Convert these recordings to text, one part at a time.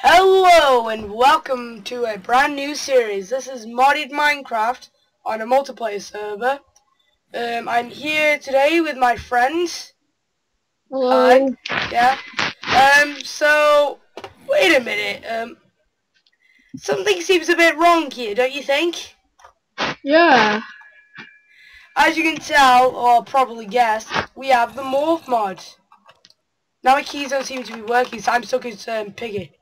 Hello and welcome to a brand new series. This is modded Minecraft on a multiplayer server. I'm here today with my friends. Hello. Hi. Yeah. So wait a minute. Something seems a bit wrong here, don't you think? Yeah. As you can tell, or probably guess, we have the morph mod. Now my keys don't seem to be working, so I'm stuck as Piggy.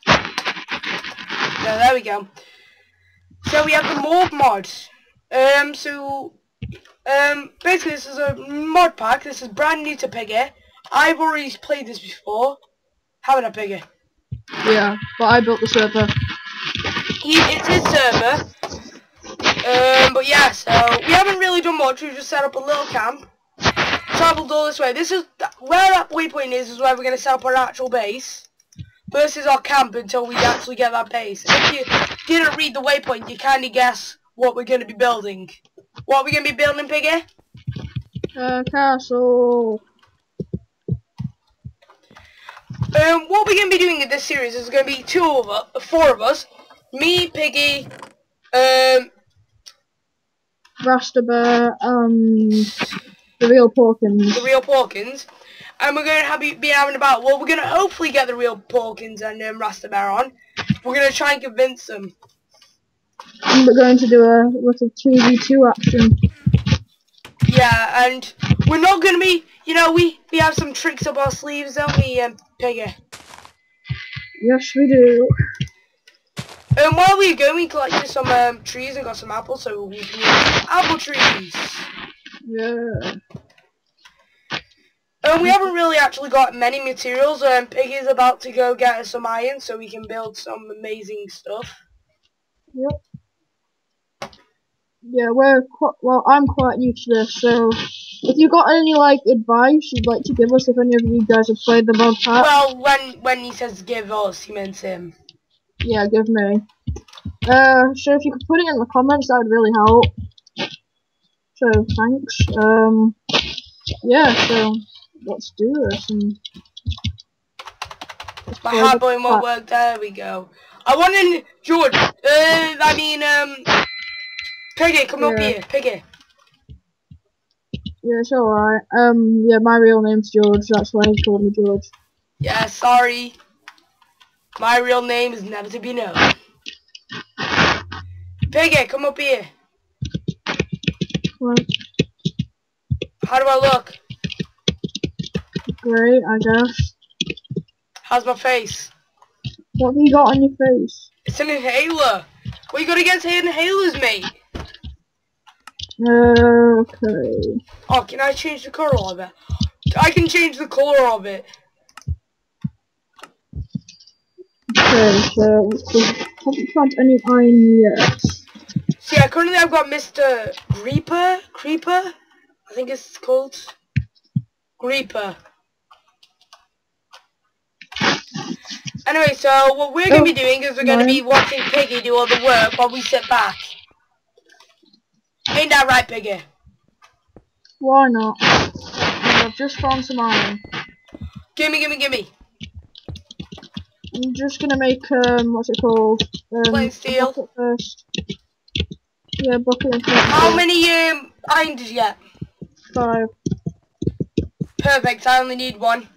Yeah, there we go. So we have the morph mod. Basically this is a mod pack. This is brand new to Piggy. I've already played this before. Haven't I, Piggy? Yeah, but I built the server. It's his server. But yeah, so we haven't really done much. We've just set up a little camp. Travelled all this way. This is where that waypoint is where we're going to set up our actual base. This is our camp until we actually get that base. If you didn't read the waypoint, you kind of guess what we're going to be building. What are we going to be building, Piggy? Castle. What we're going to be doing in this series is going to be four of us. Me, Piggy, Rastabear, the real Porkins. the real Porkins. And we're going to be having about, well, we're going to hopefully get the real Porkins and Rastabear on. We're going to try and convince them. And we're going to do a little 2v2 action. Yeah, and we're not going to be, you know, we have some tricks up our sleeves, don't we, Piggy? Yes, we do. While we were going, we collected some trees and got some apples, so we can use apple trees. Yeah. We haven't really actually got many materials. Piggy's about to go get us some iron so we can build some amazing stuff. Yep. Yeah, I'm quite new to this, so if you got any advice you'd like to give us, if any of you guys have played the mod pack. Well, when he says give us, he meant him. Yeah, give me. So if you could put it in the comments, that would really help. So thanks. Yeah, so let's do this. And My hardboy won't work. There we go. I want in George. Piggy, come up here, Piggy. Yeah, it's alright. Yeah, my real name's George. That's why he called me George. Yeah, sorry. My real name is never to be known. Piggy, come up here. Right. How do I look? Great, I guess. How's my face? What have you got on your face? It's an inhaler. What you got against inhalers, mate? Okay. Oh, can I change the colour of it? I can change the colour of it. Okay, so we haven't found any iron yet. So yeah, currently I've got Mr. Creeper? I think it's called. Creeper. Anyway, so what we're going to be doing is we're going to be watching Piggy do all the work while we sit back. Ain't that right, Piggy? Why not? I've just found some iron. Gimme. I'm just gonna make what's it called? Plain steel. Bucket first. Yeah, bucket and plain How steel. many iron did you get? 5. Perfect, I only need 1.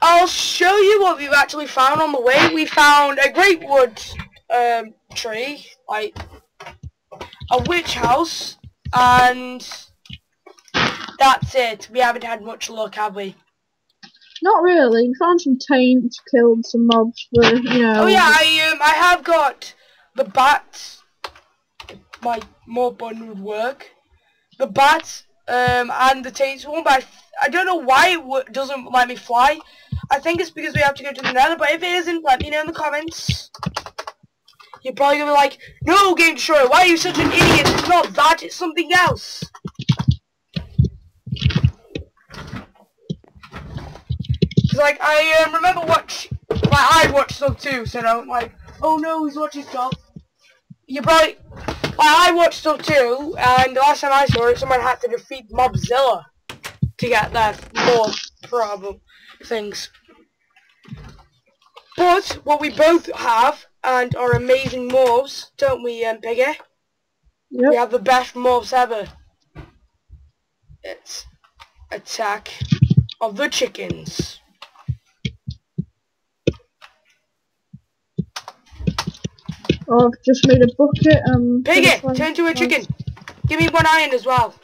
I'll show you what we've actually found on the way. We found a great wood tree, like a witch house, and that's it. We haven't had much luck, have we? Not really. We found some taint, killed some mobs, but you know. Oh yeah, I have got the bats. My mob button would work. The bats and the taint one, but I don't know why it doesn't let me fly. I think it's because we have to go to the nether, but if it isn't, let me know in the comments. You're probably going to be like, no, Game Destroyer, why are you such an idiot? It's not that, it's something else. Cause like, I remember I watched stuff too, so I'm like, oh no, he's watching stuff. You're probably, Well, I watched stuff too, and the last time I saw it, someone had to defeat Mobzilla to get that more problem things. But what we both have and are amazing morphs, don't we, Piggy? Yep. We have the best morphs ever. It's Attack of the Chickens. Oh, I've just made a bucket. Piggy, turn to a chicken. Give me 1 iron as well.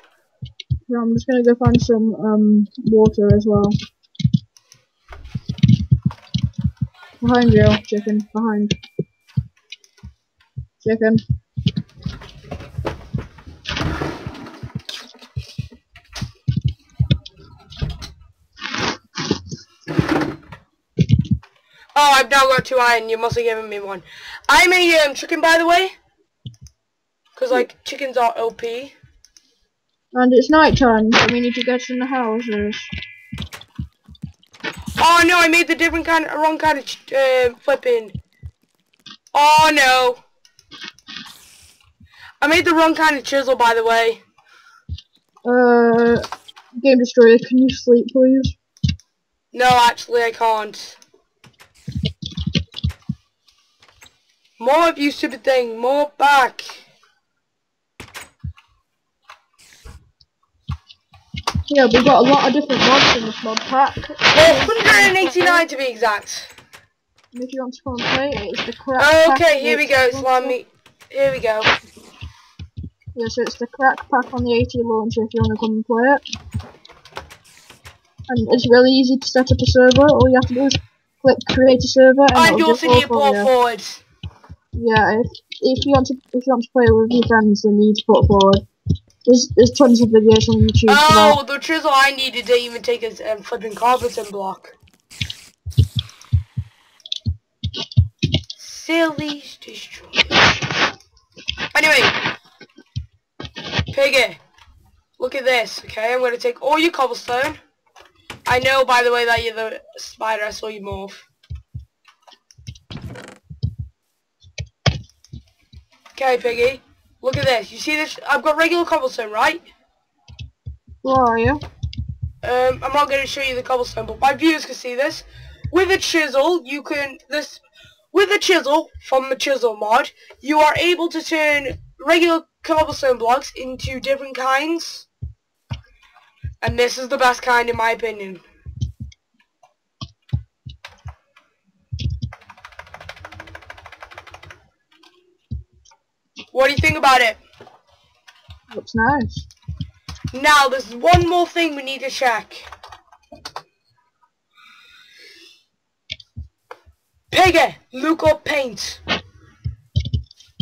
Yeah, I'm just gonna go find some water as well. Behind you, chicken. Behind. Chicken. Oh, I've now got 2 iron. You must have given me 1. I'm a chicken, by the way. Because, like, chickens are OP. And it's night time, so we need to get in the houses. Oh no, I made the wrong kind of flipping. Oh no. I made the wrong kind of chisel, by the way. Game Destroyer, can you sleep, please? No, actually, I can't. More of you, stupid thing. More back. Yeah, we've got a lot of different mods in this mod pack. 189 to be exact. And if you want to come and play it, it's the crack pack. Okay, here we go, Slimy. Here we go. Yeah, so it's the crack pack on the AT launcher if you want to come and play it. And it's really easy to set up a server. All you have to do is click create a server and you also need to put forward. Yeah, if you want to play with your friends, then you need to put forward. There's tons of videos on YouTube. Oh, the chisel I needed to even take a flipping carpenter block. Silly destroyer. Anyway, Piggy, look at this. Okay, I'm going to take all your cobblestone. I know, by the way, that you're the spider. I saw you morph. Okay, Piggy. Look at this. You see this? I've got regular cobblestone, right? Where are you? I'm not going to show you the cobblestone, but my viewers can see this. With a chisel, you can... With a chisel, from the chisel mod, you are able to turn regular cobblestone blocks into different kinds. And this is the best kind, in my opinion. What do you think about it? Looks nice. Now, there's one more thing we need to check. Piggy, look up paint.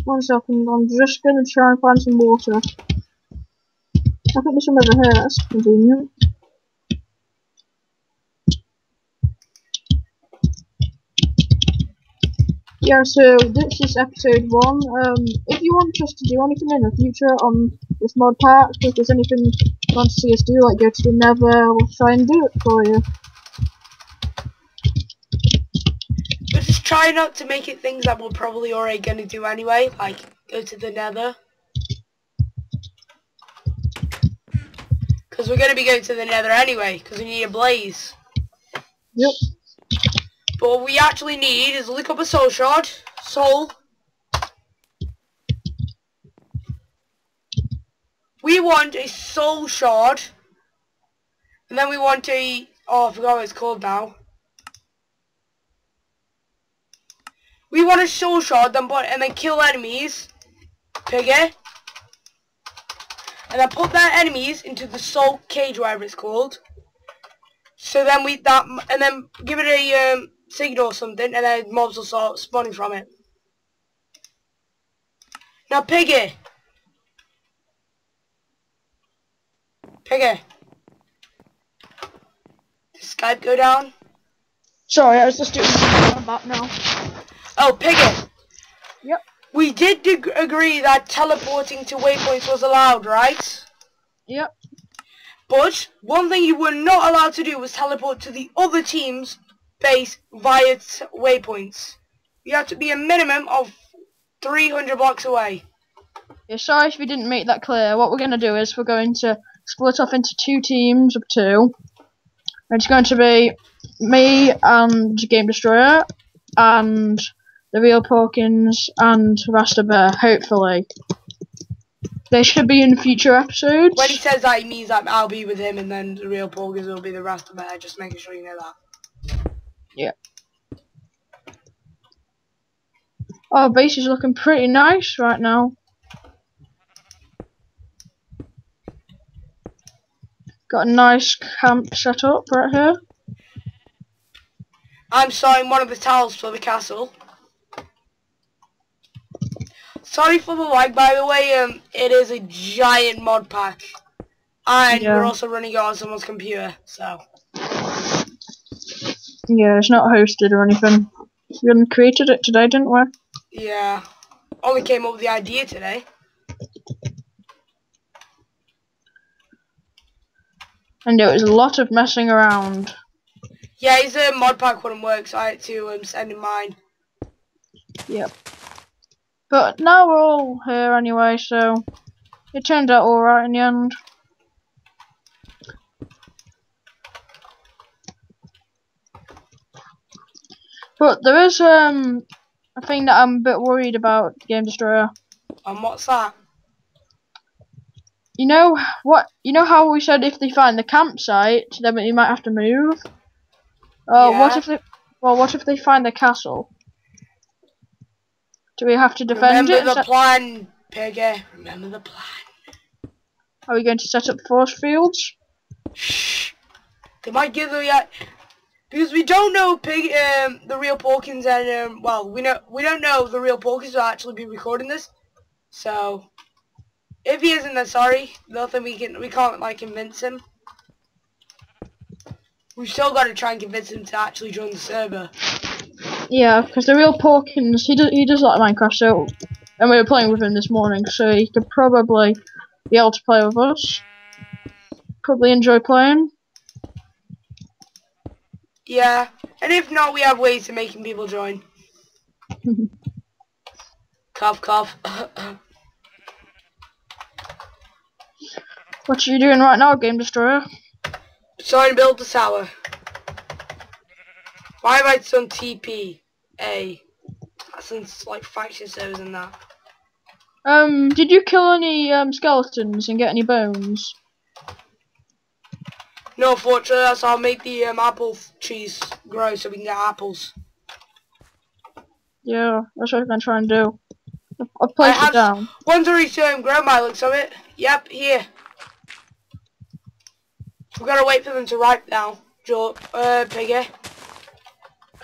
1 second, I'm just gonna try and find some water. I think there's some over here, that's convenient. Yeah, so this is episode 1. If you want us to do anything in the future on this mod pack, if there's anything you want to see us do, like go to the nether, we'll try and do it for you. But just try not to make it things that we're probably already going to do anyway, like go to the nether. Because we're going to be going to the nether anyway, because we need a blaze. Yep. But what we actually need is look up a soul shard. Soul. We want a soul shard. And then we want a... Oh, I forgot what it's called now. We want a soul shard, and then kill enemies. Piggy. And then put their enemies into the soul cage, whatever it's called. So then and then give it a signal or something, and then mobs will start spawning from it. Now, Piggy. Piggy. Did Skype go down? Sorry, I was just doing something. I'm back now. Oh, Piggy. Yep. We did agree that teleporting to waypoints was allowed, right? Yep. But one thing you were not allowed to do was teleport to the other team's base via waypoints. You have to be a minimum of 300 blocks away. Yeah, sorry if we didn't make that clear. What we're going to do is we're going to split off into 2 teams of 2. It's going to be me and Game Destroyer and the Real Porkins and Rasta Bear, hopefully. They should be in future episodes. When he says that, he means that I'll be with him and then the Real Porkins will be the Rasta Bear, just making sure you know that. Yeah. Oh, base is looking pretty nice right now. Got a nice camp set up right here. I'm sawing one of the tiles for the castle. Sorry for the lag, by the way. It is a giant mod pack, and we're also running it on someone's computer. So yeah, it's not hosted or anything. We created it today, didn't we? Yeah, only came up with the idea today. And it was a lot of messing around. Yeah, his mod pack wouldn't work, so I had to send him mine. Yep. But now we're all here anyway, so it turned out alright in the end. But there is a thing that I'm a bit worried about, Game Destroyer. And what's that? You know what? You know how we said if they find the campsite, then we might have to move. Yeah. What if they find the castle? Do we have to defend it? Remember the plan, Piggy. Remember the plan. Are we going to set up force fields? Shh. They might give the because we don't know the Real Porkins and well, we don't know if the Real Porkins will actually be recording this. So if he isn't, then sorry. Nothing we can't like convince him. We've still got to try and convince him to actually join the server. Yeah, because the Real Porkins, he does like Minecraft, so, and we were playing with him this morning, so he could probably be able to play with us. Probably enjoy playing. Yeah, and if not, we have ways of making people join. Cough, cough. What are you doing right now, Game Destroyer? Trying to build the tower. Why have I done TP? Since like faction servers and that. Did you kill any skeletons and get any bones? No, fortunately, that's how I'll make the apple trees grow so we can get apples. Yeah, that's what I'm gonna try and do. I've placed it down. One's already grown by the looks of it. Yep, here. We've got to wait for them to ripe now, Piggy.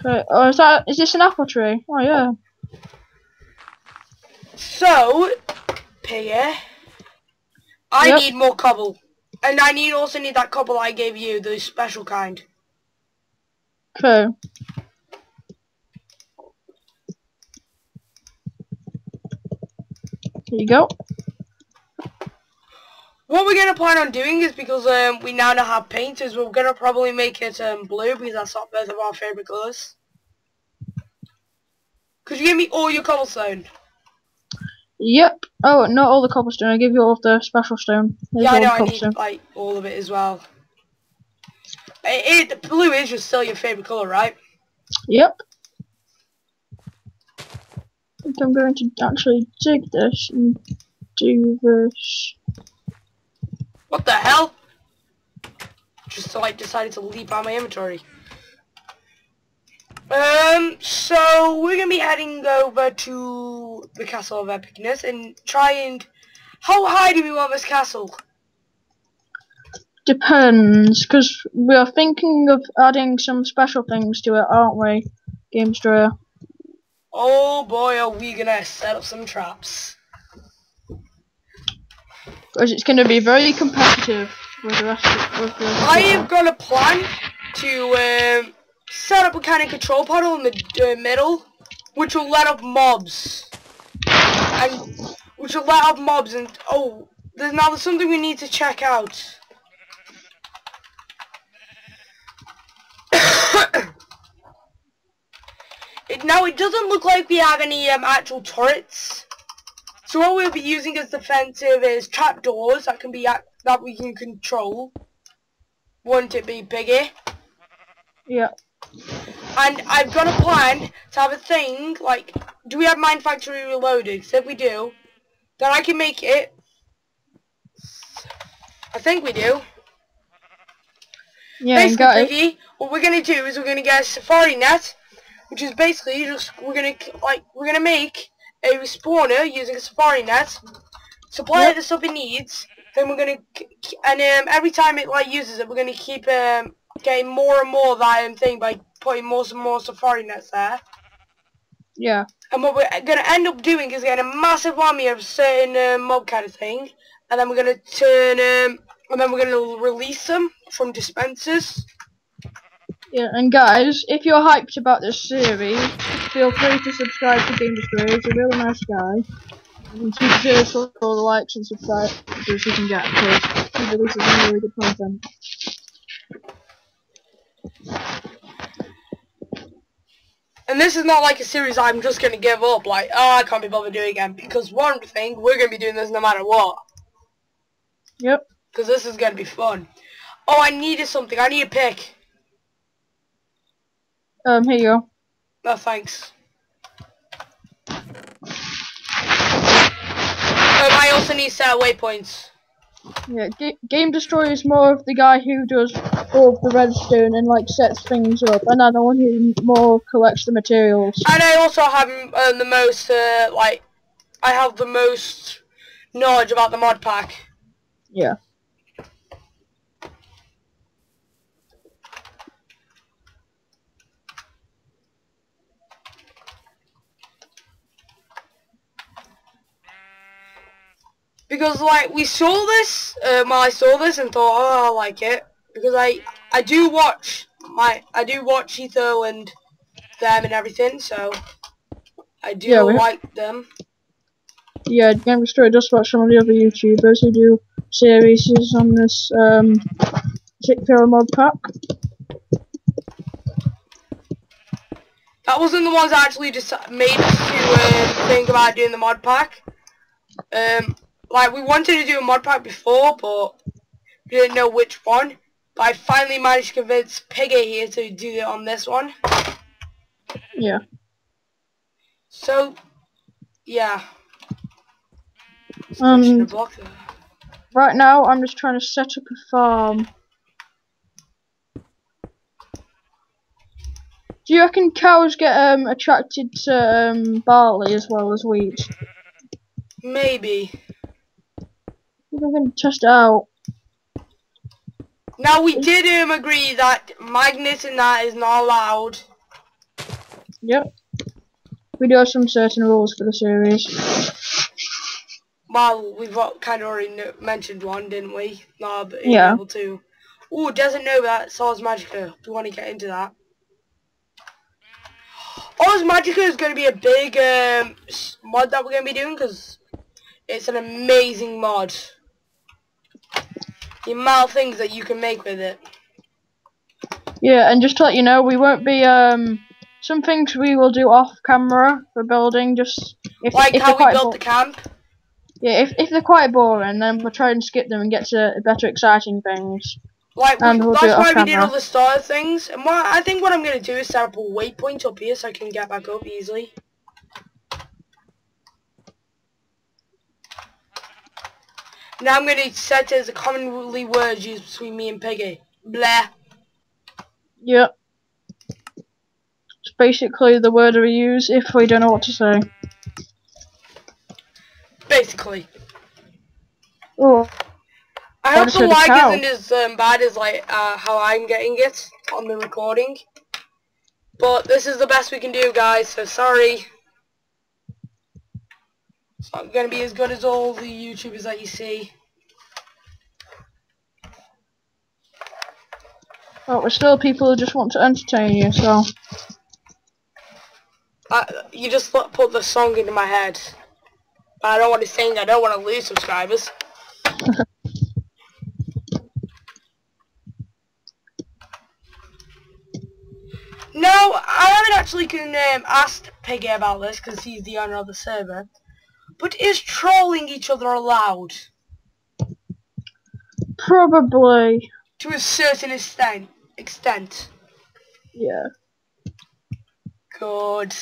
Okay. Oh, is this an apple tree? Oh yeah. So, Piggy, I need more cobble, and I also need that cobble I gave you, the special kind. Okay. Here you go. What we're going to plan on doing is, because we now know how paint is, we're going to probably make it blue, because that's not both of our favourite colours. Could you give me all your cobblestone? Yep. Oh, not all the cobblestone. I give you all of the special stone. Yeah, I know, I need like all of it as well. The blue is just still your favourite colour, right? Yep. I think I'm going to actually dig this and do this. What the hell? Just like decided to leap out my inventory. So we're gonna be heading over to the Castle of Epicness and try and... How high do we want this castle? Depends, because we are thinking of adding some special things to it, aren't we, Game Destroyer? Oh boy, are we gonna set up some traps. Because it's going to be very competitive with the rest of the I have got a plan to set up a kind of control panel in the middle, which will let up mobs. And oh, there's something we need to check out. Now it doesn't look like we have any actual turrets. So what we'll be using as defensive is trapdoors that we can control. Won't it be, Piggy? Yeah. And I've got a plan to have a thing like, do we have Mine Factory Reloaded? So if we do, then I can make it. I think we do. Yeah, Basically, got it. Piggy, what we're gonna do is we're gonna get a safari net, which is basically just we're gonna make a respawner using a safari net, supply it the stuff it needs. Then we're gonna every time it like uses it, we're gonna keep getting more and more of that thing by putting more and more safari nets there. Yeah. And what we're gonna end up doing is getting a massive army of certain mob kind of thing, and then we're gonna and then we're gonna release them from dispensers. Yeah, and guys, if you're hyped about this series, feel free to subscribe to Game Destroyer. He's a really nice guy. And keep sure for all the likes and subscribers you can get, because he releases some really good content. And this is not like a series I'm just gonna give up, like, oh, I can't be bothered doing it again, because one thing, we're gonna be doing this no matter what. Yep. Because this is gonna be fun. Oh, I needed something. I need a pick. Here you go. No, thanks. I also need set waypoints. Yeah, Game Destroyer is more of the guy who does all of the redstone and like sets things up, and I'm the one who more collects the materials. And I also have the most, I have the most knowledge about the mod pack. Yeah. Because like we saw this, I saw this and thought, oh, I like it, because I do watch Etho and them and everything, so I do like them. Yeah, Game Destroyer does watch some of the other YouTubers who do series on this particular mod pack. That wasn't the ones that actually just made us to think about doing the mod pack. Like, we wanted to do a mod pack before, but we didn't know which one. But I finally managed to convince Piggy here to do it on this one. Yeah. So, yeah. Block there. Right now, I'm just trying to set up a farm. Do you reckon cows get attracted to barley as well as wheat? Maybe. I'm going to test it out. Now we did agree that magnets and that is not allowed. Yep. We do have some certain rules for the series. Well, we've kind of already mentioned one, didn't we? No, but yeah. Level 2. Ooh, doesn't know that Ars Magica. Do you want to get into that? Ars Magica is going to be a big mod that we're going to be doing, because it's an amazing mod. The amount of things that you can make with it. Yeah, and just to let you know, we won't be some things we will do off camera for building, just if how we built the camp. Yeah, if they're quite boring, then we'll try and skip them and get to better exciting things. Like that's why we did all the starter things. And I think what I'm gonna do is set up a waypoint up here so I can get back up easily. Now I'm gonna set it as a commonly word used between me and Piggy. Blah. Yep. It's basically the word we use if we don't know what to say. Basically. Oh. I hope the lag isn't as bad as how I'm getting it on the recording. But this is the best we can do, guys, so sorry. It's not going to be as good as all the YouTubers that you see. But we're still people who just want to entertain you, so... You just put the song into my head. I don't want to sing, I don't want to lose subscribers. No, I haven't actually asked Piggy about this, because he's the owner of the server. But is trolling each other allowed? Probably. To a certain extent. Yeah. Good.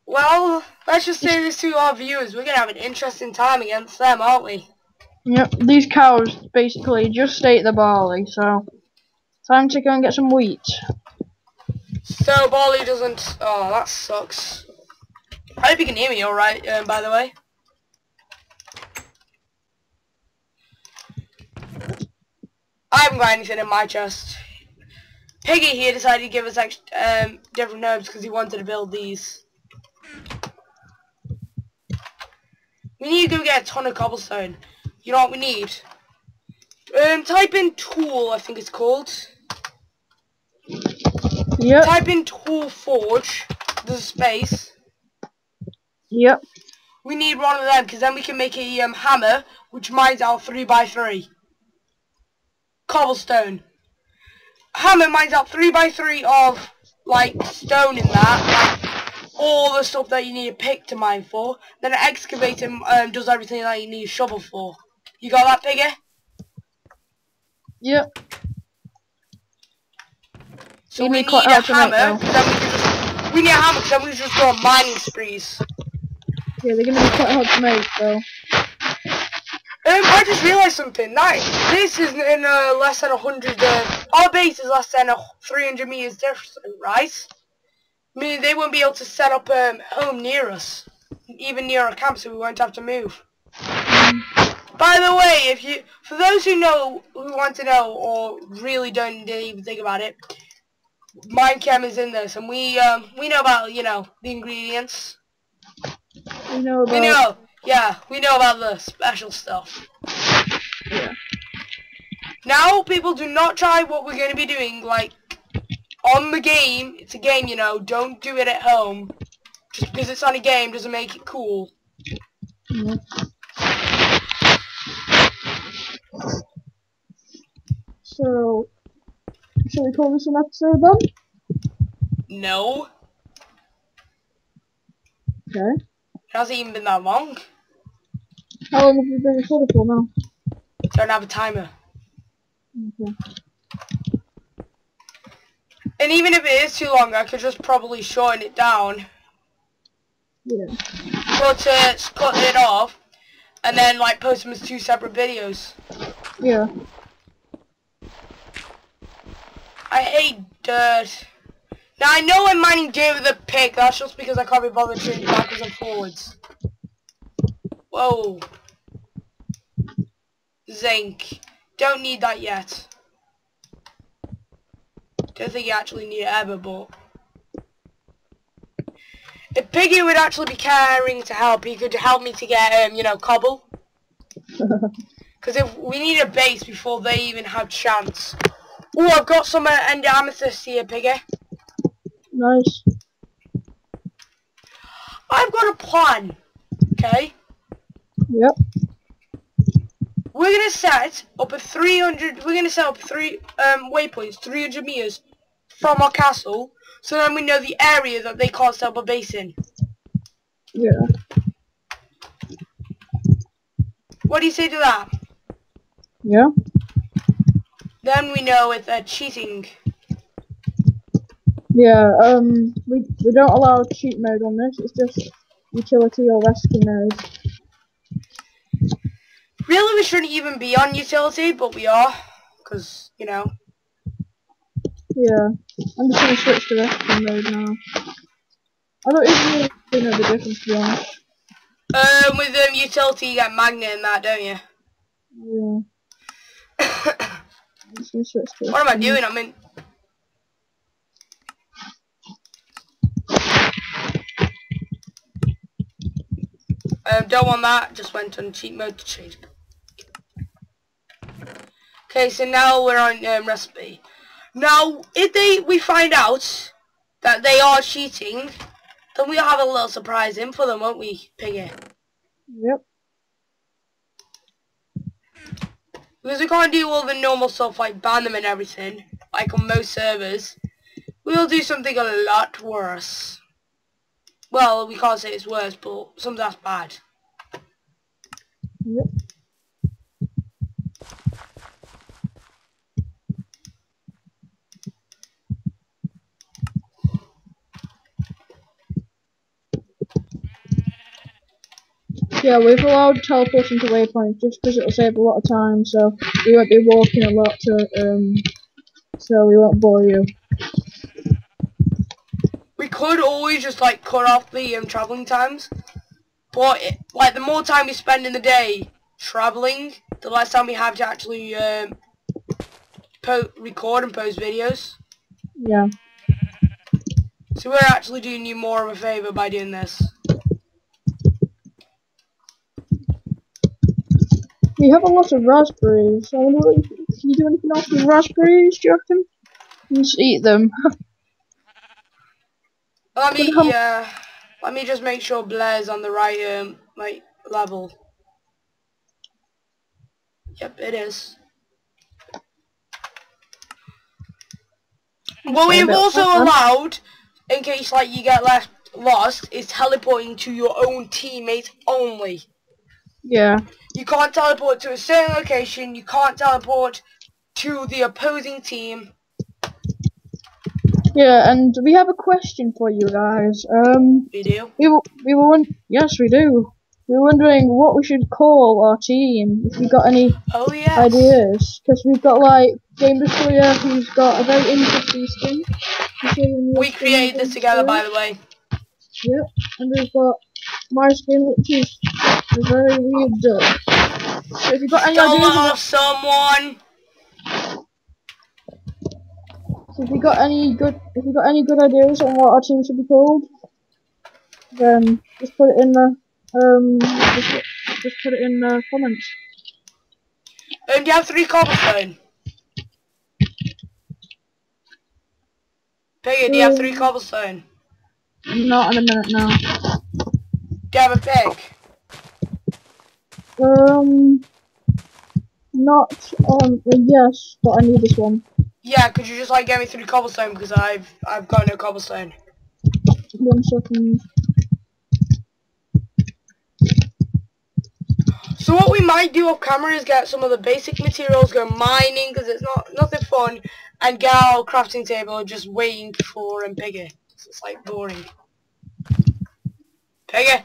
Well, let's just say this to our viewers. We're gonna have an interesting time against them, aren't we? Yep, these cows basically just ate the barley, so time to go and get some wheat. So barley doesn't. Oh, that sucks. I hope you can hear me alright, by the way. I haven't got anything in my chest. Piggy here decided to give us different herbs because he wanted to build these. We need to go get a ton of cobblestone. You know what we need? Type in tool, I think it's called. Yep. Type in tool forge. There's a space. Yep. We need one of them because then we can make a hammer which mines out 3x3. Cobblestone. Hammer mines out 3x3 of like stone in that. Like, all the stuff that you need a pick to mine for. Then an excavator does everything that you need a shovel for. You got that, Piggy? Yep. So we need a hammer. We need a hammer because then we can just go on mining sprees. Yeah, they're gonna be quite hard to make, though. I just realised something. This is in less than 100. Our base is less than 300 meters different, right? Meaning they won't be able to set up home near us, even near our camp, so we won't have to move. By the way, for those who want to know, or really didn't even think about it, Minecam is in this, and we know about the ingredients. We know about. We know about the special stuff. Yeah. Now, people, do not try what we're going to be doing, like, on the game. It's a game, don't do it at home. Just because it's on a game doesn't make it cool. Mm. So, shall we call this an episode then? No. Okay. It hasn't even been that long. How long have you been recording for now? Don't have a timer. Okay. And even if it is too long, I could just probably shorten it down. Yeah. Cut it off, and then like post them as 2 separate videos. Yeah. I hate dirt. Now I know I'm mining dirt with a pick. That's just because I can't be bothered turning backwards and forwards. Whoa. Zinc. Don't need that yet. Don't think you actually need it ever, but if Piggy would actually be caring to help, he could help me to get cobble. Because if we need a base before they even have chance. Oh, I've got some ender amethyst here, Piggy. Nice. I've got a plan. Okay. Yep. We're gonna set up a 300. We're gonna set up 3 waypoints, 300 meters from our castle, so then we know the area that they can't set up a base in. Yeah. What do you say to that? Yeah. Then we know if they're cheating. Yeah. We don't allow cheat mode on this. It's just utility or rescue mode. Really, we shouldn't even be on utility, but we are, because Yeah. I'm just gonna switch to rescue mode now. I don't even really know the difference, to be honest. With utility, you get magnet in that, don't you? Yeah. I'm just gonna switch to What am I doing? I'm in. Don't want that. Just went on cheat mode to change. Okay, so now we're on recipe. Now, if we find out that they are cheating, then we'll have a little surprise in for them, won't we, Piggy? Yep. Because we can't do all the normal stuff like ban them and everything, like on most servers. We'll do something a lot worse. Well, we can't say it's worse, but some that's bad. Yep. Yeah, we've allowed teleporting to waypoints just because it'll save a lot of time, so we won't be walking a lot so we won't bore you. We could always just like cut off the traveling times, but like the more time we spend in the day traveling, the less time we have to actually record and post videos. Yeah. So we're actually doing you more of a favour by doing this. We have a lot of raspberries. I wonder if can you do anything else with raspberries, do you reckon? You just eat them. Let me just make sure Blair's on the right level. Yep, it is. What we've also allowed, in case like you get lost, is teleporting to your own teammates only. Yeah. You can't teleport to a certain location. You can't teleport to the opposing team. Yeah, and we have a question for you guys. We do. Yes, we do. We were wondering what we should call our team. If you got any ideas, because we've got like Game Destroyer, who's got a very interesting skin. We created this together, by the way. Yep, and we've got my skin, which is a very weird duck. So if you got any ideas of someone. So if you got any good ideas on what our team should be called, then just put it in the just put it in the comments. Do you have 3 cobblestone? Piggy, do you have 3 cobblestone? Not in a minute now. Do you have a pig? Not yes, but I need this one. Yeah, could you just like get me 3 cobblestone because I've got no cobblestone. 1 second. So what we might do off camera is get some of the basic materials, go mining because it's nothing fun, and get our crafting table just waiting for Piggy. It's like boring. Piggy.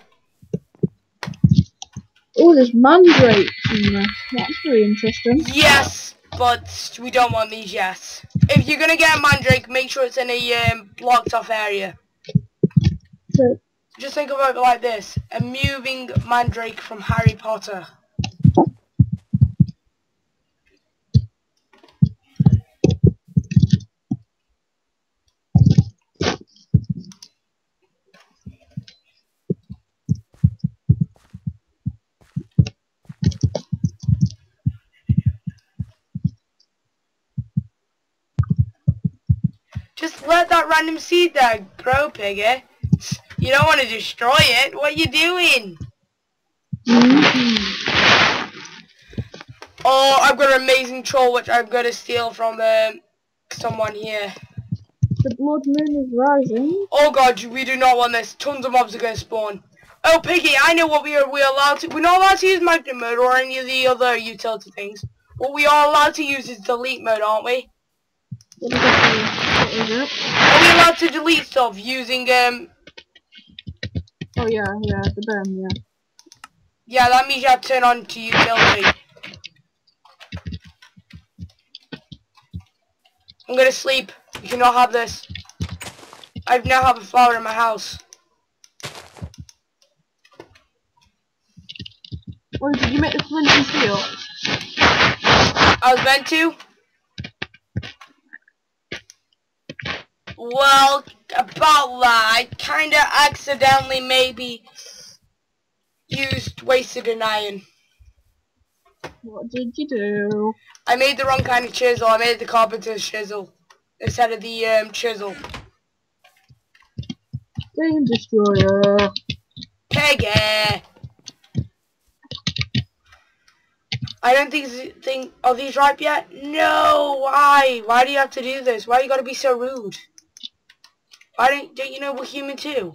Oh, there's mandrakes in there. That's very interesting. Yes, but we don't want these yet. If you're gonna get a mandrake, make sure it's in a blocked off area. So, just think about it like this: a moving mandrake from Harry Potter. Just let that random seed there grow, Piggy. You don't want to destroy it. What are you doing? Oh, I've got an amazing troll which I'm going to steal from someone here. The blood moon is rising. Oh god, we do not want this. Tons of mobs are going to spawn. Oh, Piggy, I know what we're allowed to. We're not allowed to use magnet mode or any of the other utility things. What we are allowed to use is delete mode, aren't we? What is it? Are we allowed to delete stuff using Oh yeah, the burn, yeah. Yeah, that means you have to turn on to utility. I'm gonna sleep. You cannot have this. I now have a flower in my house. Oh, did you make the flint and steel? I was meant to. Well, about that, I kinda accidentally maybe wasted an iron. What did you do? I made the wrong kind of chisel. I made the carpenter's chisel instead of the chisel. Game Destroyer. Piggy! I don't think are these ripe yet? No, why? Why do you have to do this? Why you gotta be so rude? Why don't you know we're human too?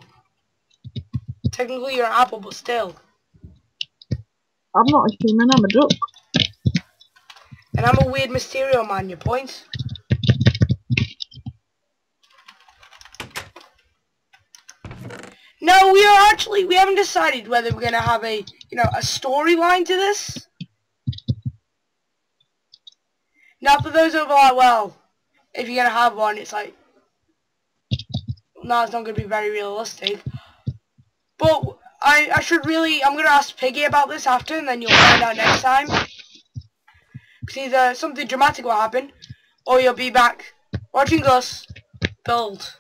Technically you're an apple, but still. I'm not a human, I'm a duck. And I'm a weird Mysterio man, your point? No, we haven't decided whether we're gonna have a, a storyline to this. Now for those who are like, well, if you're gonna have one, it's like, no, it's not gonna be very realistic. But I'm gonna ask Piggy about this after, and then you'll find out next time. Because either something dramatic will happen, or you'll be back watching us build.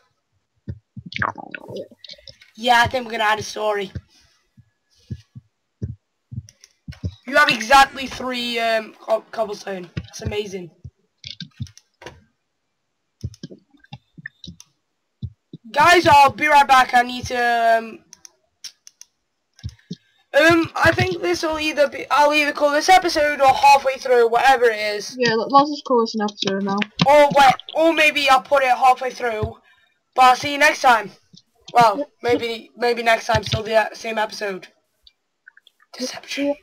Yeah, I think we're gonna add a story. You have exactly 3 cobblestone. That's amazing. Guys, I'll be right back. I need to I think this will I'll either call this episode or halfway through, whatever it is. Yeah, let's just call this an episode now. Or maybe I'll put it halfway through. But I'll see you next time. Well, maybe next time, still the same episode. Deception.